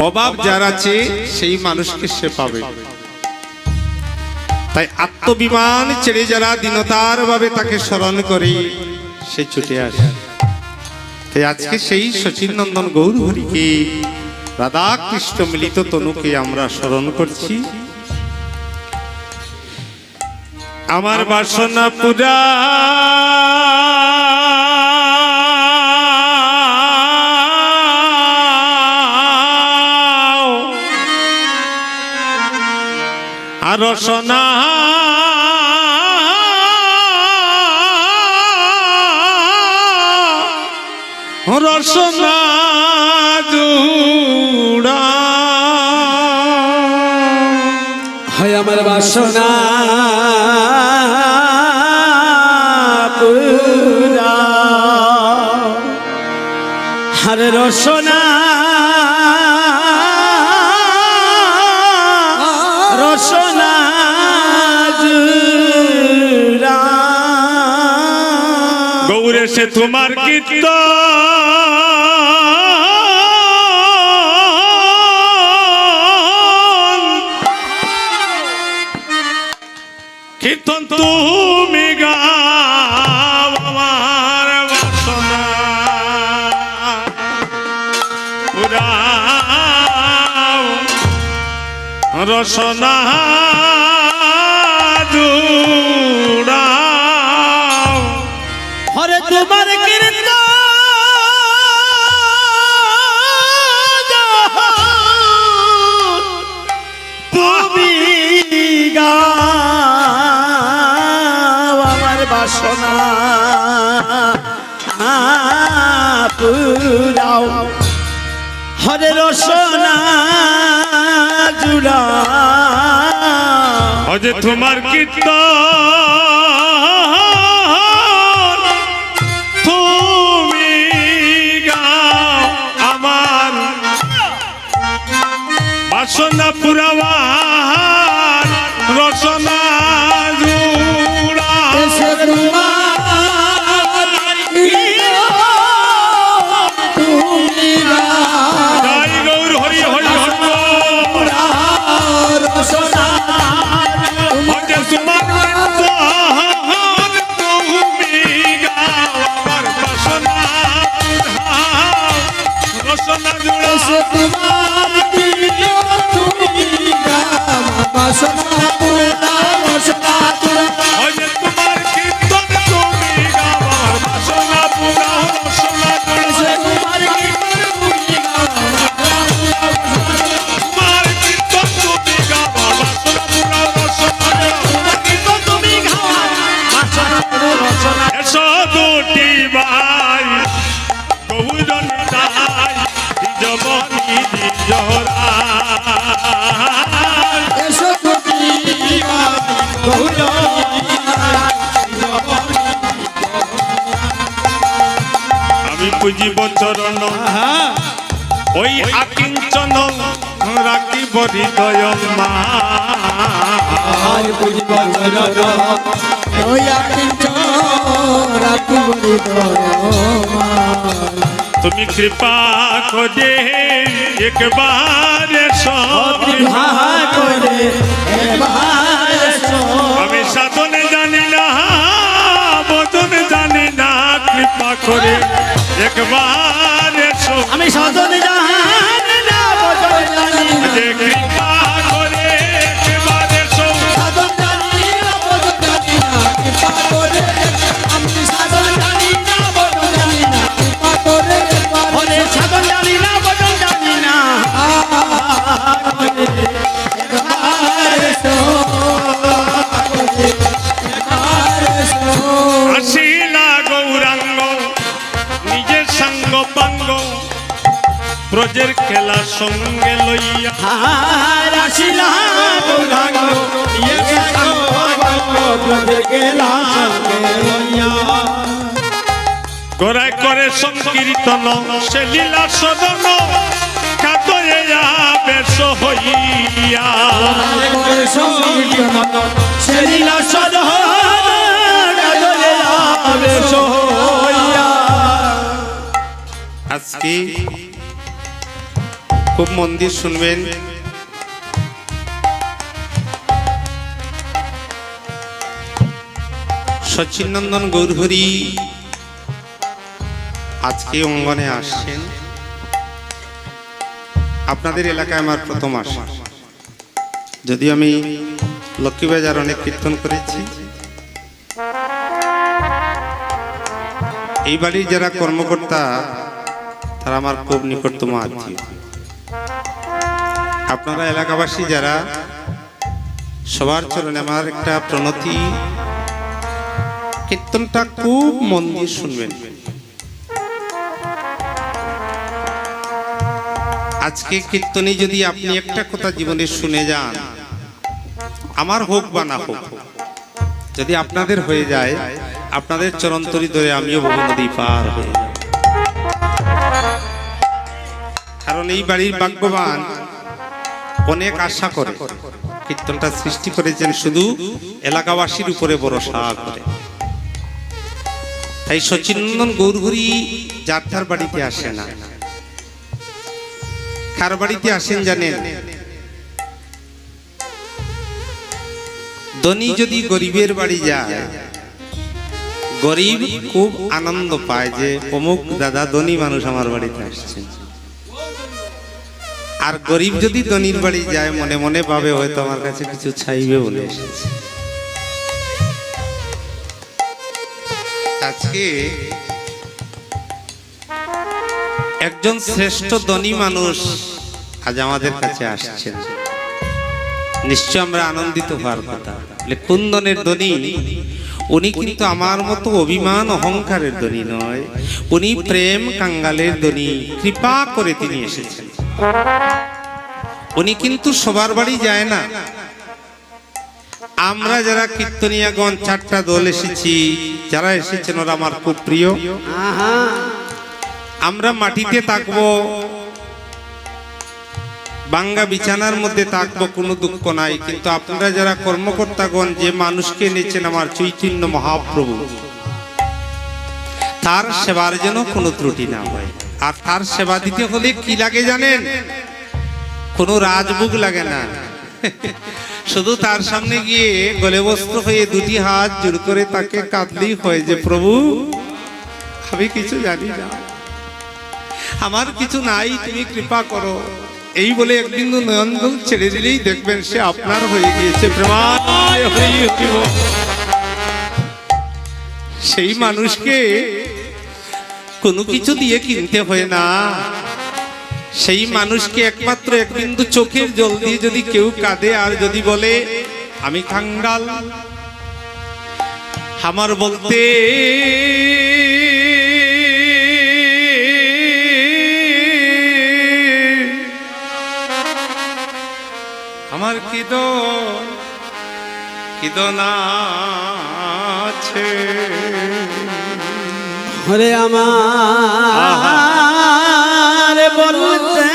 অভাব যার আছে সেই মানুষকে সে পাবে। তাই আত্মবিমান ছেড়ে যারা দীনতার ভাবে তাকে স্মরণ করে সে ছুটে আসে। তাই আজকে সেই শচীন নন্দন গৌর হরিকে রাধা কৃষ্ণ মিলিত তনুকে আমরা স্মরণ করছি। আমার বাসনা পুরা আর রসনা রসনা জুড়া হয় আমার বাসনা পুরা হরে রসনা রসনা জুড়া গৌরে সে তোমার কীর্তন কীর্তন তুমি গাও আমার বাসনা পুরাও রসনা জুড়াও হরে তোমার কীর্তন তুমি গাও আমার বাসনা পুরাও হরে রসনা জুড়াও যে তোমার কীর্তন তুমি গাও আমার বাসনা পুরাবার রসনা জুড়া জয় গৌর হরি হরি হরি রসনা যে তোমার কীর্তন তুমি গাও আমার বাসনা রসনা জুড়া যে তোমার কীর্তন তুমি গাও আমার বাসনা পুরা রসনা জুড়া তোমার কীর্তন তুমি গাও আমার বাসনা পুরা রসনা এসো দুটি ভাই গৌরন তাই জবনী জহরা আমি পুজিব চরণ ওই আকিঞ্চন রাখিব হৃদয় মা তুমি কৃপা করে একবার আমি সাধনে জানি না বদনে জানি না কৃপা করে একবার আমি সাধনে জানি না বদনে জানি না যে কৃপা করে একবার সাধন জানি না বদনে জানি না কৃপা করে আমি সাধন জানি না বদনে জানি না কৃপা করে ওরে সাধন জানি না বদনে জানি না আসিলা গৌরাঙ্গ নিজের সঙ্গ পাঙ্গ ব্রজের খেলা সঙ্গে লইয়া আসিলা গৌরাঙ্গ নিজের সঙ্গ পাঙ্গ ব্রজের খেলা সঙ্গে লইয়া গড়াই করে সংকীর্তন সে লীলা সদন কাতয়া বেশ হইয়া সে লীলা সদন কাতয়া বেশ হইয়া আজকে খুব মন দিয়ে শুনবেন। সচিননন্দন গৌরহরি আজকে অঙ্গনে আসছেন। আপনাদের এলাকায় আমার প্রথম আসা, যদিও আমি লক্ষ্মীবাজার অনেক কীর্তন করেছি। এই বাড়ির যারা কর্মকর্তা তারা আমার খুব নিকটতম আত্মীয়। আপনারা এলাকাবাসী যারা, সবার চরণে আমার একটা প্রণতি, কীর্তনটা খুব মন দিয়ে শুনবেন। আজকে কীর্তনে যদি আপনি একটা কথা জীবনে শুনে যান, আমার হোক বা না হোক, যদি আপনাদের হয়ে যায়, আপনাদের চরণতরি ধরে আমিও বহু নদী পার হয়ে যাব। কারণ এই বাড়ির ভাগ্যবান অনেক আশা করে কীর্তনটা সৃষ্টি করেছেন শুধু এলাকাবাসীর উপরে ভরসা করে। তাই সচিননন্দন গৌরহরি যার তার বাড়িতে আসে না। কার বাড়িতে আসেন জানেন? ধনী যদি গরিবের বাড়ি যায়, গরিব খুব আনন্দ পায় যে অমুক দাদা ধনী মানুষ আমার বাড়িতে আসছেন। আর গরিব যদি ধনীর বাড়ি যায়, মনে মনে ভাবে হয়তো আমার কাছে কিছু চাইবে বলে এসেছে। আজকে একজন শ্রেষ্ঠ ধনী মানুষ আজ আমাদের কাছে আসছেন। নিশ্চয় আমরা আনন্দিত হওয়ার কথা। কোন ধনের ধনী? উনি কিন্তু আমার মতো অভিমান অহংকারের ধনী নয়, উনি প্রেম কাঙ্গালের ধনী। কৃপা করে তিনি এসেছেন। উনি কিন্তু সবার বাড়ি যায় না। আমরা যারা কীর্তনিয়াগণ 4টা দল এসেছি, যারা এসেছেন ওরা আমার খুব প্রিয়। আমরা মাটিতে থাকবো, বাঙ্গা বিছানার মধ্যে থাকবো, কোনো দুঃখ নাই। কিন্তু আপনারা যারা কর্মকর্তাগণ যে মানুষকে এনেছেন আমার চৈতন্য মহাপ্রভু, তার সেবার যেন কোনো ত্রুটি না হয়। আর তার সেবা দিতে হলে কি লাগে জানেন? কোনো রাজভোগ লাগে না। শুধু তার সামনে গিয়ে গলে বস্ত্র হয়ে 2টি হাত জোর করে তাকে কাঁদলেই হয় যে প্রভু আমি কিছু জানি না, আমার কিছু নাই, তুমি কৃপা করো। এই বলে এক বিন্দু নয়ন জল ছেড়ে দিলেই দেখবেন সে আপনার হয়ে গিয়েছে। প্রেমায় হরি হরি বল। সেই মানুষকে কোনো কিছু দিয়ে কিনতে হয় না। সেই মানুষকে একমাত্র এক বিন্দু চোখের জল দিয়ে যদি কেউ কাঁদে আর যদি বলে আমি কাঙ্গাল, আমার বলতে আমার কিদন আছে, হরে আমার বলতে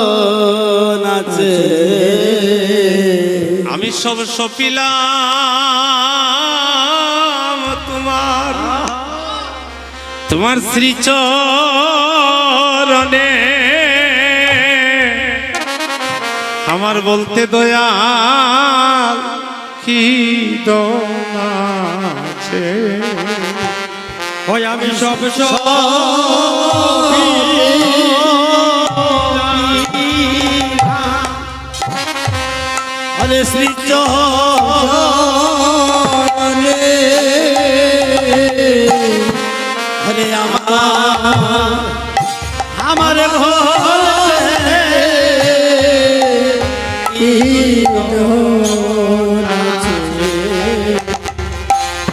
কিদন আছে। আমি সব সপিলাম তোমার শ্রীচরণে, আমার বলতে দয়াল কি আছে। ওই আমি সব হরে শ্রীচরণে, হরে আমার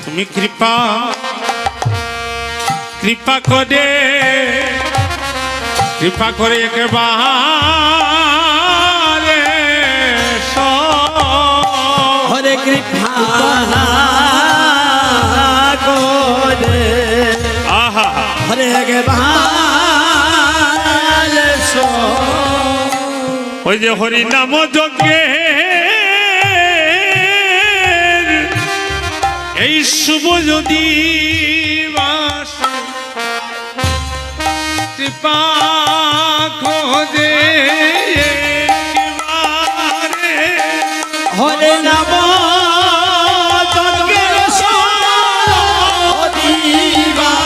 তুমি কৃপা করে একেবারে হরে কৃপা করে আহা হরে একেবারে ওই যে হরি নাম যজ্ঞে এই শুভ যদি বাস কৃপা খোঁজে একেবারে। হরে নাম যজ্ঞের দিবাস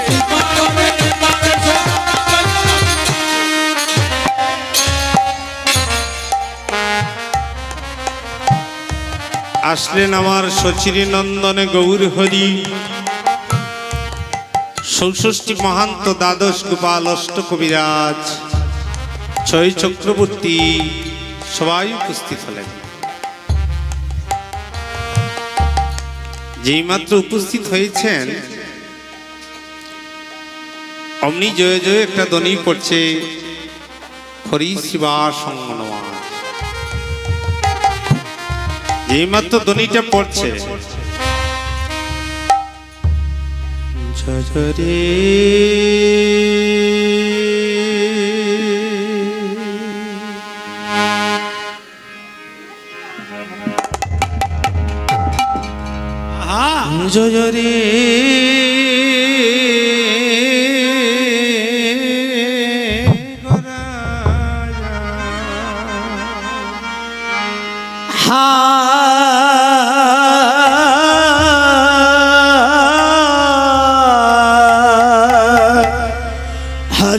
কৃপা করে একবার এসো। আসলেন আমার সচিরী নন্দনে গৌর হরি, চৌষষ্ঠী মহান্ত দ্বাদশ গোপাল অষ্ট কবিরাজ ছয় চক্রবর্তী সবাই উপস্থিত হলেন। যেই মাত্র উপস্থিত হয়েছেন অমনি জয় জয় একটা ধ্বনি পড়ছে, হরি শিবা সঙ্গনমা। যেই মাত্র ধ্বনিটা পড়ছে, জয় জয় রে জয় জয় রে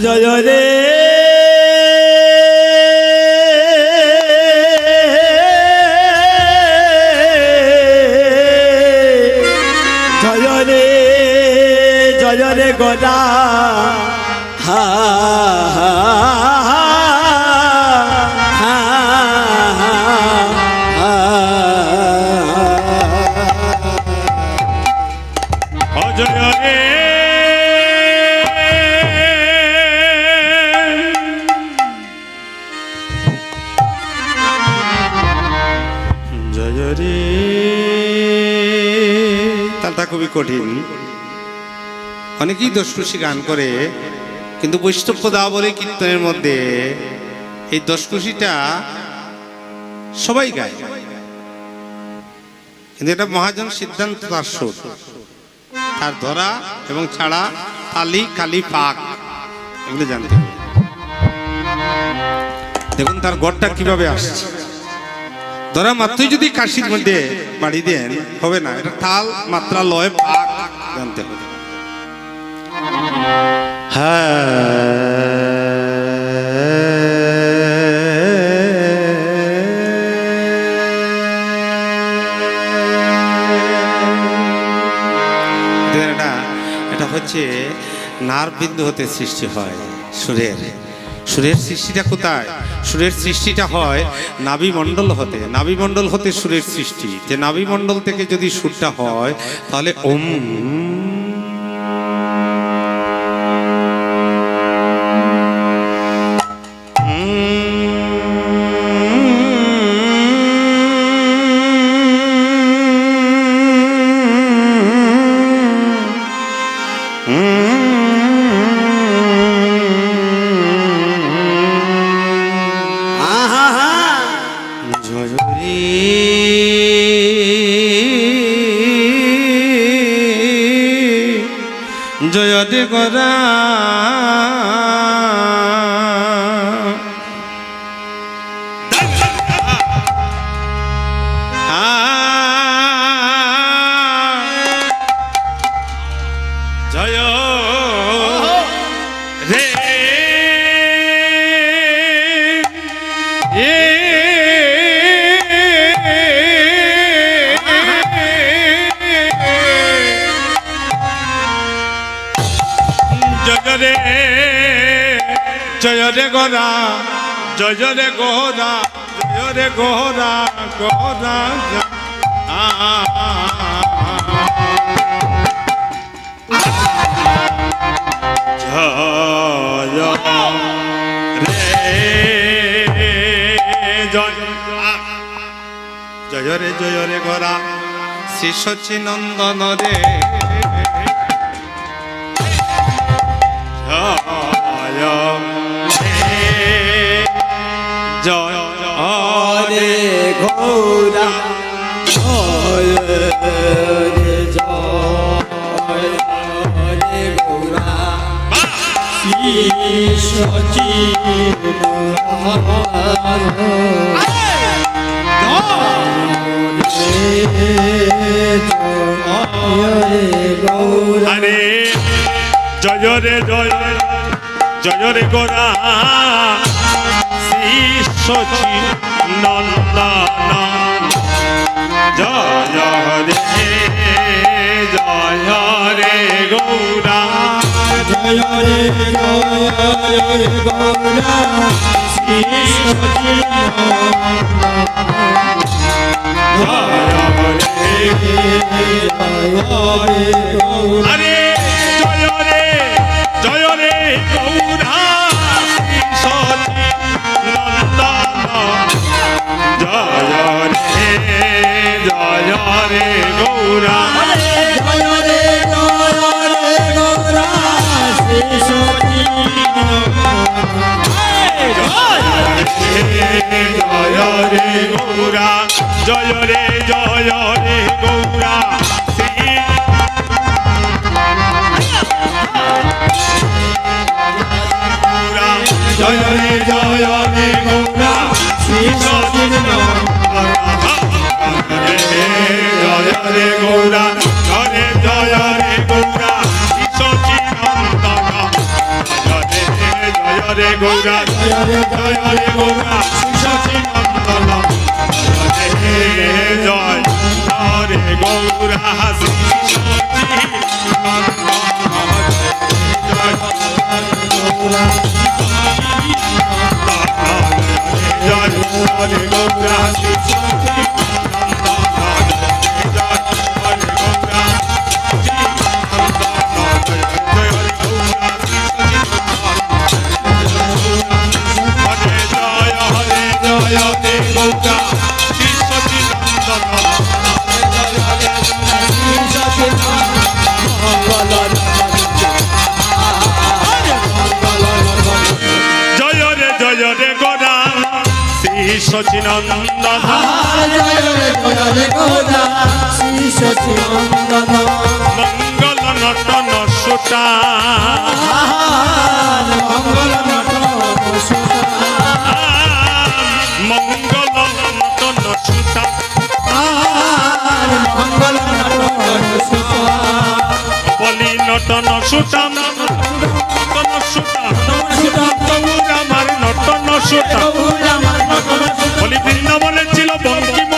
জয় রে জয় রে জয় রে গোদা হা তালটা খুবই কঠিন। অনেকেই দশকুশি গান করে, কিন্তু বৈষ্ণব দা বলে কীর্তনের মধ্যে এই দশকুশিটা সবাই গায়, কিন্তু এটা মহাজন সিদ্ধান্ত তার সুর, তার ধরা এবং ছাড়া, তালি কালি পাক এগুলো জানতে হবে। দেখুন তার গড়টা কিভাবে আসছে। ধরা মাত্রই যদি কাশির মধ্যে বাড়ি দেন হবে না, এটা তাল মাত্রা লয় পাক জানতে হবে। এটা হচ্ছে নার্ভ বিন্দু হতে সৃষ্টি হয় সুরের। সুরের সৃষ্টিটা কোথায়? সুরের সৃষ্টিটা হয় নাভিমণ্ডল হতে। নাভিমণ্ডল হতে সুরের সৃষ্টি। যে নাভিমণ্ডল থেকে যদি সুরটা হয় তাহলে ওম। রে গোরা জয় রে জয় রে গোরা জয় রে গোরা জয় রে গোরা গোরা জয় রে গোরা শ্রী সচিনন্দন রে জয় রে গৌরা জয় রে জয় রে গৌরা শ্রী আরে জয় রে জয় রে গোরা শ্রী সচি নন্দন জয় রে গৌরা জয় রে গৌরা শ্রী আরে জয় রে গৌরা সচি নন্দন জয় রে গৌরা জয় রে গৌরা শ্রী সচি জয় রে গৌরা জয় রে গৌরা শ্রী জয় রে গৌরা শ্রী সচিনন্দন জয় রে গৌরা জয় রে গৌরা শ্রী সচিনন্দন জয় রে গৌরা জয় রে গৌরা শ্রী সচিনন্দন জয় রে গৌরা শ্রী সচিনন্দন জয় রে গৌরা শ্রী সচিনন্দন মঙ্গল নটন সুতা মঙ্গল নটন মঙ্গল নটন সুতা মঙ্গল নটন বলি নটন সুতা নটন সুতা গৌর আমার নটন সুতা বলি বৃন্দাবনে ছিল বঙ্কিম